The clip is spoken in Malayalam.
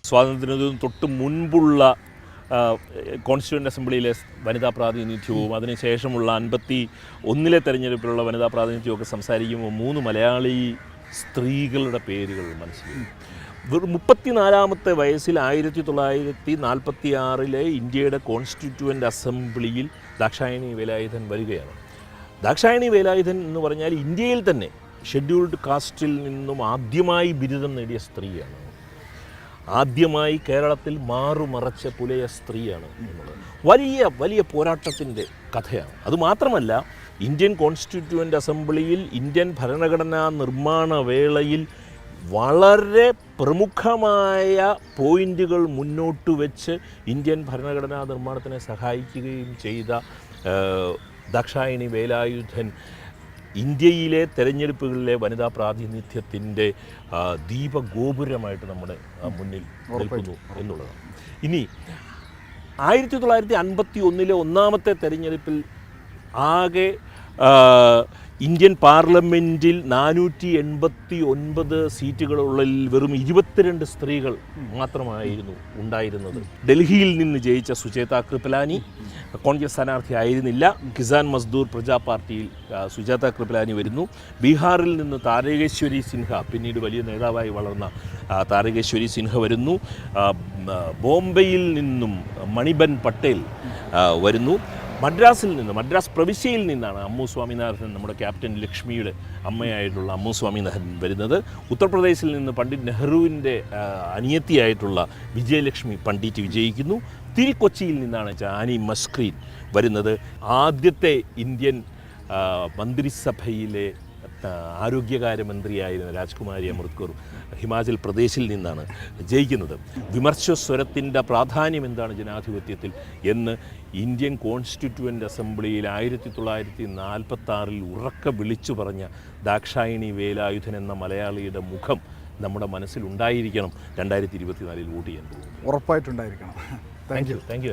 സ്വാതന്ത്ര്യത്തിന് തൊട്ട് മുൻപുള്ള കോൺസ്റ്റിറ്റ്യൂവൻ്റ് അസംബ്ലിയിലെ വനിതാ പ്രാതിനിധ്യവും അതിനുശേഷമുള്ള 51 തെരഞ്ഞെടുപ്പിലുള്ള വനിതാ പ്രാതിനിധ്യവും ഒക്കെ സംസാരിക്കുമ്പോൾ 3 മലയാളി സ്ത്രീകളുടെ പേരുകൾ മനസ്സിലായി. 34-ാമത്തെ വയസ്സിൽ 1946 ഇന്ത്യയുടെ കോൺസ്റ്റിറ്റ്യൂവൻ്റ് അസംബ്ലിയിൽ ദാക്ഷായണി വേലായുധൻ വരികയാണ്. ദാക്ഷായണി വേലായുധൻ എന്ന് പറഞ്ഞാൽ ഇന്ത്യയിൽ തന്നെ ഷെഡ്യൂൾഡ് കാസ്റ്റിൽ നിന്നും ആദ്യമായി ബിരുദം നേടിയ സ്ത്രീയാണ്. ആദ്യമായി കേരളത്തിൽ മാറുമറച്ച പുലയ സ്ത്രീയാണ് എന്നുള്ളത് വലിയ വലിയ പോരാട്ടത്തിൻ്റെ കഥയാണ്. അതുമാത്രമല്ല, ഇന്ത്യൻ കോൺസ്റ്റിറ്റ്യൂവൻ്റ് അസംബ്ലിയിൽ ഇന്ത്യൻ ഭരണഘടനാ നിർമ്മാണ വേളയിൽ വളരെ പ്രമുഖമായ പോയിൻ്റുകൾ മുന്നോട്ട് വെച്ച് ഇന്ത്യൻ ഭരണഘടനാ നിർമ്മാണത്തിനെ സഹായിക്കുകയും ചെയ്ത ദാക്ഷായണി വേലായുധൻ ഇന്ത്യയിലെ തെരഞ്ഞെടുപ്പുകളിലെ വനിതാ പ്രാതിനിധ്യത്തിൻ്റെ ദീപഗോപുരമായിട്ട് നമ്മുടെ മുന്നിൽ നിൽക്കുന്നു എന്നുള്ളതാണ്. ഇനി 1951 ഒന്നാമത്തെ തെരഞ്ഞെടുപ്പിൽ ആകെ ഇന്ത്യൻ പാർലമെൻറ്റിൽ 489 സീറ്റുകളുള്ളിൽ വെറും 22 സ്ത്രീകൾ മാത്രമായിരുന്നു ഉണ്ടായിരുന്നത്. ഡൽഹിയിൽ നിന്ന് ജയിച്ച സുചേത കൃപലാനി കോൺഗ്രസ് സ്ഥാനാർത്ഥി ആയിരുന്നില്ല. കിസാൻ മസ്ദൂർ പ്രജാ പാർട്ടിയിൽ സുജാത കൃപലാനി വരുന്നു. ബീഹാറിൽ നിന്ന് താരകേശ്വരി സിൻഹ, പിന്നീട് വലിയ നേതാവായി വളർന്ന താരകേശ്വരി സിൻഹ വരുന്നു. ബോംബെയിൽ നിന്നും മണിബൻ പട്ടേൽ വരുന്നു. മദ്രാസ് പ്രവിശ്യയിൽ നിന്നാണ് അമ്മു സ്വാമിനാഥൻ, നമ്മുടെ ക്യാപ്റ്റൻ ലക്ഷ്മിയുടെ അമ്മയായിട്ടുള്ള അമ്മു സ്വാമിനാഥൻ വരുന്നത്. ഉത്തർപ്രദേശിൽ നിന്ന് പണ്ഡിറ്റ് നെഹ്റുവിൻ്റെ അനിയത്തിയായിട്ടുള്ള വിജയലക്ഷ്മി പണ്ഡിറ്റ് വിജയിക്കുന്നു. തിരുക്കൊച്ചിയിൽ നിന്നാണ് ജാനി മസ്ക്രീൻ വരുന്നത്. ആദ്യത്തെ ഇന്ത്യൻ മന്ത്രിസഭയിലെ ആരോഗ്യകാര്യമന്ത്രിയായിരുന്ന രാജ്കുമാരി അമൃത്കർ ഹിമാചൽ പ്രദേശിൽ നിന്നാണ് ജയിക്കുന്നത്. വിമർശസ്വരത്തിൻ്റെ പ്രാധാന്യം എന്താണ് ജനാധിപത്യത്തിൽ എന്ന് ഇന്ത്യൻ കോൺസ്റ്റിറ്റ്യൂവൻ്റ് അസംബ്ലിയിൽ 1946 ഉറക്കെ വിളിച്ചു പറഞ്ഞ ദാക്ഷായണി വേലായുധൻ എന്ന മലയാളിയുടെ മുഖം നമ്മുടെ മനസ്സിലുണ്ടായിരിക്കണം 2024 വോട്ട് ചെയ്യാൻ പോകും. ഉറപ്പായിട്ടുണ്ടായിരിക്കണം. Thank U.